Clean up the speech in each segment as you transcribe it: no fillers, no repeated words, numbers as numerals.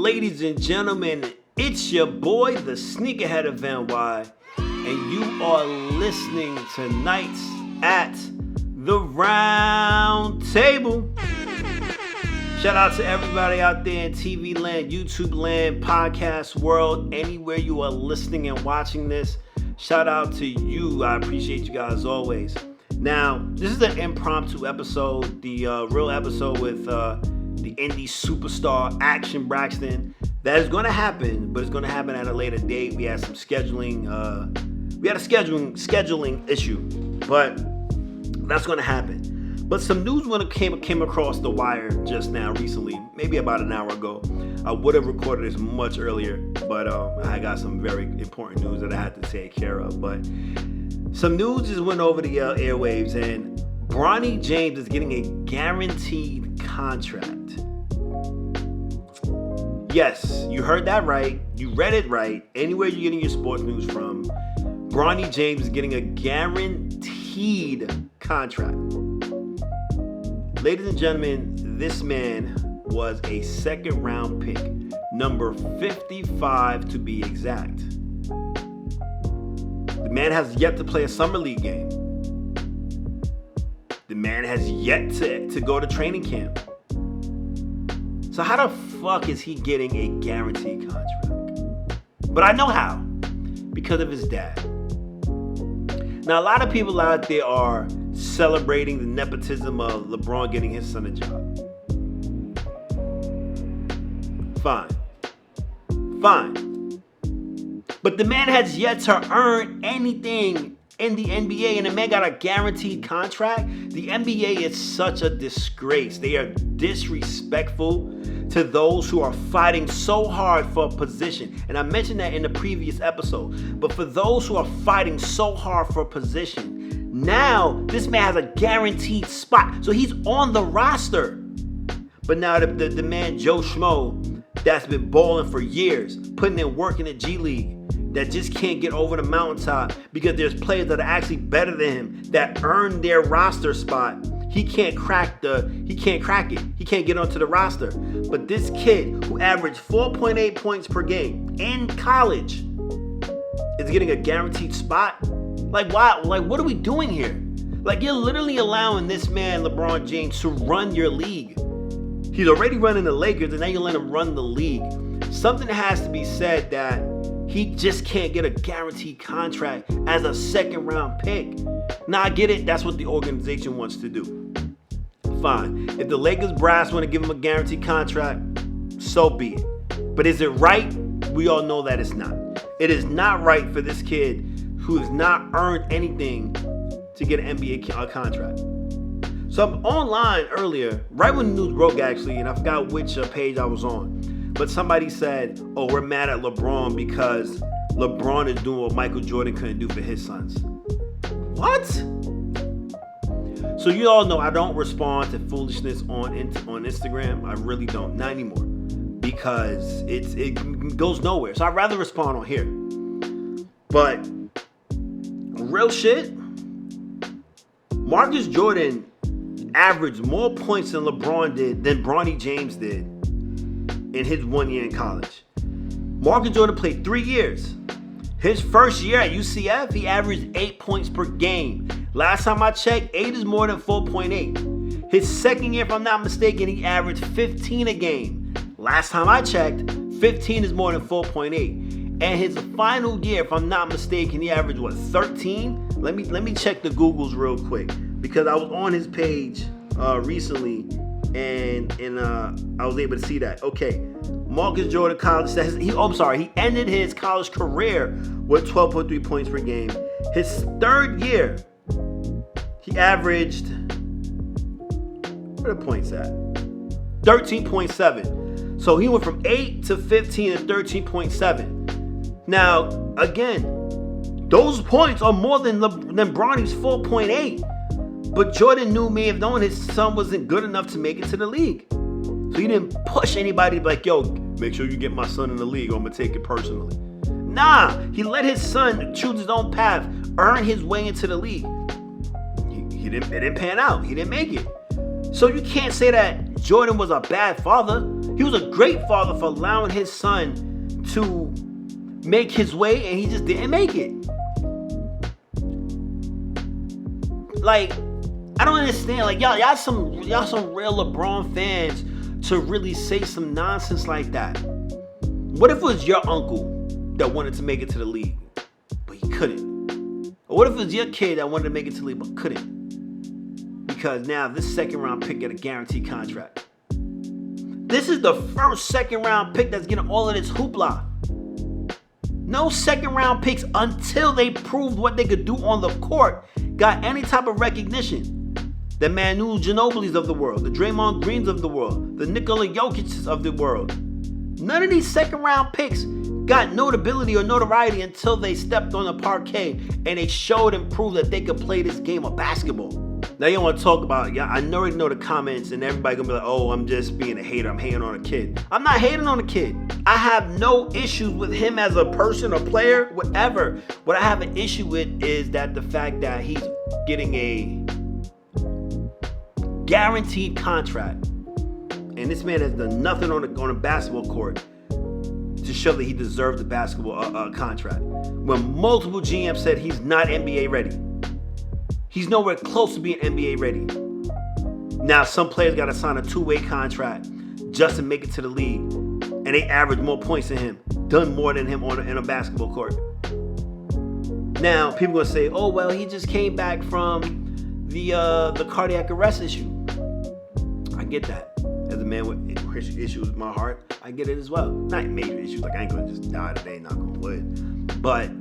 Ladies and gentlemen, it's your boy, the Sneakerhead of NY, and you are listening to Nights at the Round Table. Shout out to everybody out there in TV land, YouTube land, podcast world, anywhere you are listening and watching this. Shout out to you. I appreciate you guys always. Now, this is an impromptu episode, the real episode with the indie superstar Action Braxton. That is going to happen, but it's going to happen at a later date. We had some scheduling, scheduling issue, but that's going to happen. But some news when it came across the wire just now, recently, maybe about an hour ago. I would have recorded this much earlier, but I got some very important news that I had to take care of. But some news just went over the airwaves, and Bronny James is getting a guaranteed contract. Yes, you heard that right. You read it right. Anywhere you're getting your sports news from, Bronny James is getting a guaranteed contract. Ladies and gentlemen, this man was a second round pick, number 55 to be exact. The man has yet to play a summer league game. The man has yet to go to training camp. So how the fuck is he getting a guaranteed contract? But I know how. Because of his dad. Now, a lot of people out there are celebrating the nepotism of LeBron getting his son a job. Fine. But the man has yet to earn anything in the NBA, and the man got a guaranteed contract. The NBA is such a disgrace. They are disrespectful to those who are fighting so hard for a position. And I mentioned that in the previous episode. But for those who are fighting so hard for a position, now this man has a guaranteed spot. So he's on the roster. But now the man Joe Schmo, that's been balling for years, putting in work in the G League, that just can't get over the mountaintop because there's players that are actually better than him that earn their roster spot. He can't crack it. He can't get onto the roster. But this kid who averaged 4.8 points per game in college is getting a guaranteed spot. Like, why? Like, what are we doing here? Like, you're literally allowing this man, LeBron James, to run your league. He's already running the Lakers, and now you let him run the league. Something has to be said that he just can't get a guaranteed contract as a second round pick. Now, I get it. That's what the organization wants to do. Fine. If the Lakers brass want to give him a guaranteed contract, so be it. But is it right? We all know that it's not. It is not right for this kid who has not earned anything to get an NBA contract. So I'm online earlier, right when the news broke actually, and I forgot which page I was on. But somebody said, oh, we're mad at LeBron because LeBron is doing what Michael Jordan couldn't do for his sons. What? So you all know I don't respond to foolishness on Instagram. I really don't. Not anymore. Because it goes nowhere. So I'd rather respond on here. But real shit, Marcus Jordan averaged more points than LeBron did than Bronny James did in his 1 year in college. Marcus Jordan played 3 years. His first year at UCF, he averaged 8 points per game. Last time I checked, 8 is more than 4.8. His second year, if I'm not mistaken, he averaged 15 a game. Last time I checked, 15 is more than 4.8. And his final year, if I'm not mistaken, he averaged, 13? Let me check the Googles real quick. Because I was on his page recently, and I was able to see that. Okay, Marcus Jordan college says he ended his college career with 12.3 points per game. His third year, he averaged, where are the points at? 13.7. So he went from 8 to 15 to 13.7. Now, again, those points are more than Bronny's 4.8. But Jordan may have known his son wasn't good enough to make it to the league. So he didn't push anybody to be like, yo, make sure you get my son in the league or I'm going to take it personally. Nah, he let his son choose his own path, earn his way into the league. It didn't pan out. He didn't make it. So you can't say that Jordan was a bad father. He was a great father for allowing his son to make his way, and he just didn't make it. Like, I don't understand. Like, y'all some real LeBron fans to really say some nonsense like that. What if it was your uncle that wanted to make it to the league, but he couldn't? Or what if it was your kid that wanted to make it to the league, but couldn't? Because now this second round pick got a guaranteed contract. This is the first second round pick that's getting all of this hoopla. No second round picks until they proved what they could do on the court got any type of recognition. The Manu Ginobilis of the world, the Draymond Greens of the world, the Nikola Jokic's of the world. None of these second round picks got notability or notoriety until they stepped on the parquet and they showed and proved that they could play this game of basketball. Now you want to talk about, I already know the comments and everybody gonna be like, oh, I'm just being a hater, I'm hating on a kid. I'm not hating on a kid. I have no issues with him as a person or player, whatever. What I have an issue with is that the fact that he's getting a guaranteed contract. And this man has done nothing on a basketball court to show that he deserved the basketball contract. When multiple GMs said he's not NBA ready. He's nowhere close to being NBA ready. Now, some players got to sign a two-way contract just to make it to the league. And they average more points than him. Done more than him in a basketball court. Now, people going to say, oh, well, he just came back from the cardiac arrest issue. I get that. As a man with issues with my heart, I get it as well. Not major issues, like I ain't going to just die today, knock on wood. But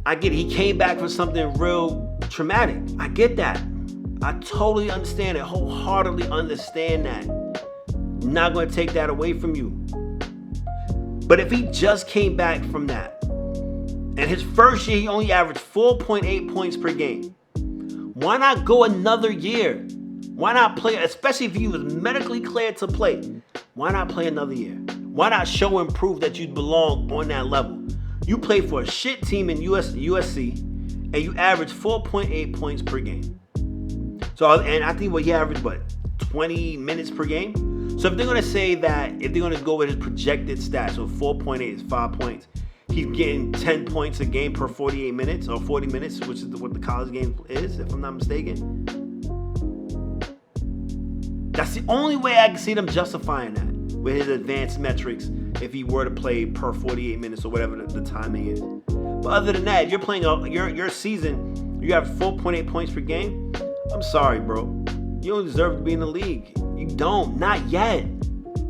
I get it. He came back from something real traumatic. I get that. I totally understand it. Wholeheartedly understand that. Not going to take that away from you. But if he just came back from that, and his first year he only averaged 4.8 points per game, why not go another year? Why not play, especially if he was medically cleared to play? Why not play another year? Why not show and prove that you belong on that level? You play for a shit team in USC, and you average 4.8 points per game. So, and I think he averaged, 20 minutes per game? So if they're going to say that, if they're going to go with his projected stats, so 4.8 is 5 points, he's getting 10 points a game per 48 minutes, or 40 minutes, which is what the college game is, if I'm not mistaken. That's the only way I can see them justifying that with his advanced metrics if he were to play per 48 minutes or whatever the timing is. But other than that, if you're playing your season, you have 4.8 points per game, I'm sorry, bro. You don't deserve to be in the league. You don't. Not yet.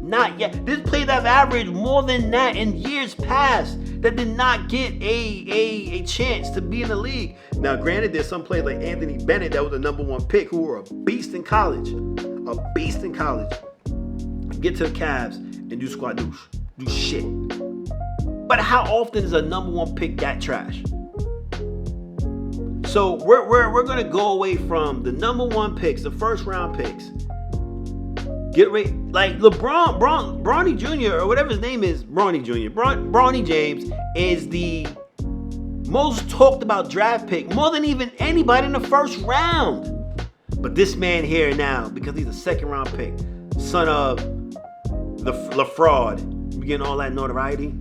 Not yet. There's players that have averaged more than that in years past that did not get a chance to be in the league. Now, granted, there's some players like Anthony Bennett that was the number one pick who were a beast in college. A beast in college. Get to the Cavs and do squadouche. Do shit. But how often is a number one pick that trash? So we're gonna go away from the number one picks, the first round picks. Get ready, like Bronny Jr. or whatever his name is, Bronny Jr. Bronny James is the most talked about draft pick, more than even anybody in the first round. But this man here now, because he's a second round pick, son of the fraud, getting all that notoriety.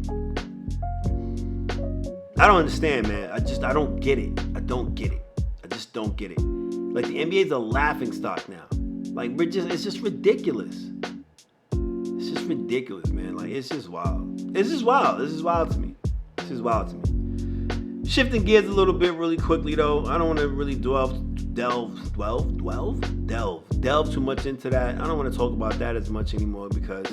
I don't understand, man. I don't get it. I just don't get it. Like, the NBA is a laughing stock now. Like, it's just ridiculous. It's just ridiculous, man. Like, it's just wild. This is wild to me. Shifting gears a little bit really quickly, though. I don't want to really delve too much into that. I don't want to talk about that as much anymore because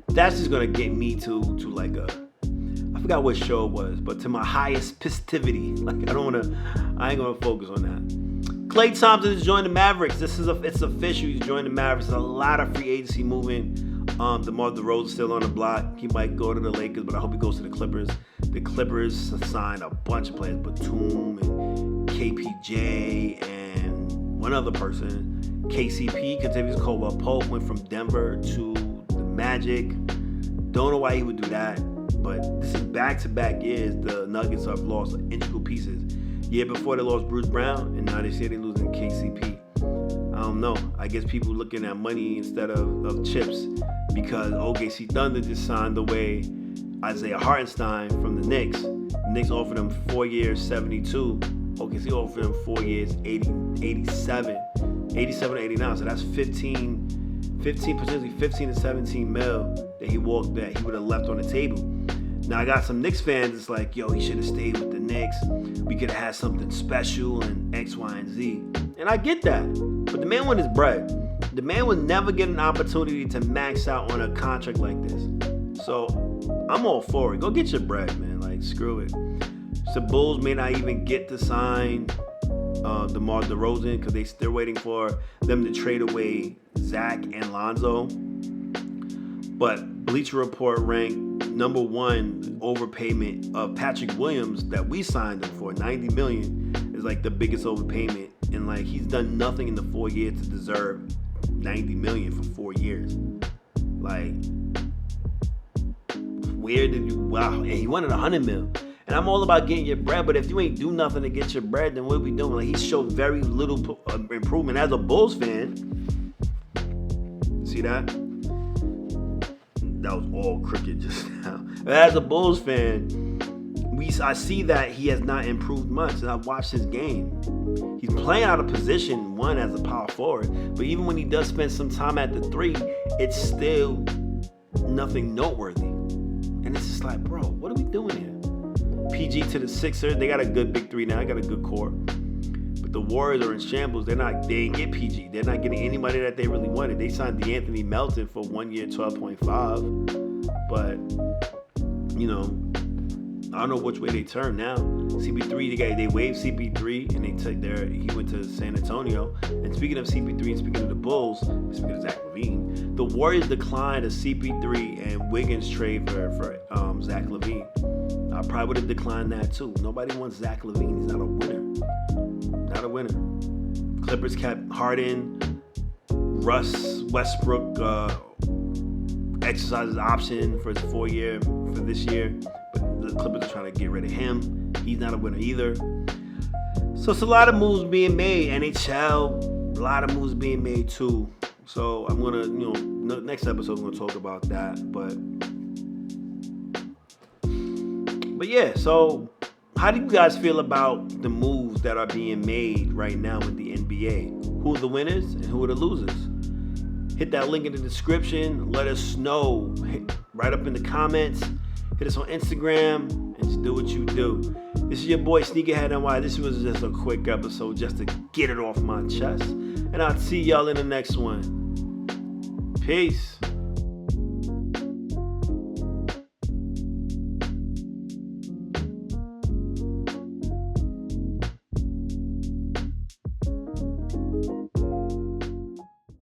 that's just going to get me to like I forgot what show it was, but to my highest festivity. Like, I ain't going to focus on that. Klay Thompson has joined the Mavericks. It's official. He's joined the Mavericks. There's a lot of free agency moving. DeMar DeRozan's still on the block. He might go to the Lakers, but I hope he goes to the Clippers. The Clippers signed a bunch of players, Batum and KPJ and one other person. KCP, Kentavious Caldwell-Pope, went from Denver to the Magic. Don't know why he would do that, but this is back-to-back years the Nuggets have lost integral pieces. Year before they lost Bruce Brown, and now they say they're losing KCP. I don't don't know. I guess people looking at money instead of chips, because OKC Thunder just signed away Isaiah Hartenstein from the Knicks. The Knicks offered him 4 years, 72. OKC offered him 4 years, 87 to 89. So that's potentially 15 to 17 mil that he would have left on the table. Now I got some Knicks fans. It's like, yo, he should have stayed with the Knicks. We could have had something special and X, Y, and Z. And I get that. But the man wanted his bread. The man would never get an opportunity to max out on a contract like this. So I'm all for it. Go get your bread, man. Like, screw it. The Bulls may not even get to sign DeMar DeRozan because they're waiting for them to trade away Zach and Lonzo. But Bleacher Report ranked number one overpayment of Patrick Williams that we signed him for, $90 million, is like the biggest overpayment. And like, he's done nothing in the 4 years to deserve $90 million for 4 years. Like, where did you? Wow, and he wanted $100 million. And I'm all about getting your bread, but if you ain't do nothing to get your bread, then what are we doing? Like, he showed very little improvement as a Bulls fan. See that? That was all crooked just now. But as a Bulls fan, I see that he has not improved much, and I've watched his game. He's playing out of position, one, as a power forward, but even when he does spend some time at the three, it's still nothing noteworthy. And it's just like, bro, what are we doing here? PG to the Sixers, they got a good big three now, they got a good core. But the Warriors are in shambles. They didn't get PG. They're not getting anybody that they really wanted. They signed DeAnthony Melton for 1 year, 12.5. But, you know, I don't know which way they turn now. CP3, they waived CP3 and he went to San Antonio. And speaking of CP3 and speaking of the Bulls, speaking of Zach LaVine, the Warriors declined a CP3 and Wiggins trade for Zach LaVine. I probably would have declined that too. Nobody wants Zach LaVine. He's not a winner. Not a winner. Clippers kept Harden. Russ Westbrook exercised his option for his 4 year for this year. But the Clippers are trying to get rid of him. He's not a winner either. So it's a lot of moves being made. NHL, a lot of moves being made too. So I'm gonna, next episode I'm gonna talk about that. But yeah, so how do you guys feel about the moves that are being made right now in the NBA? Who are the winners and who are the losers? Hit that link in the description. Let us know. Write up in the comments. Hit us on Instagram and just do what you do. This is your boy Sneakerhead NY. This was just a quick episode just to get it off my chest. And I'll see y'all in the next one. Peace.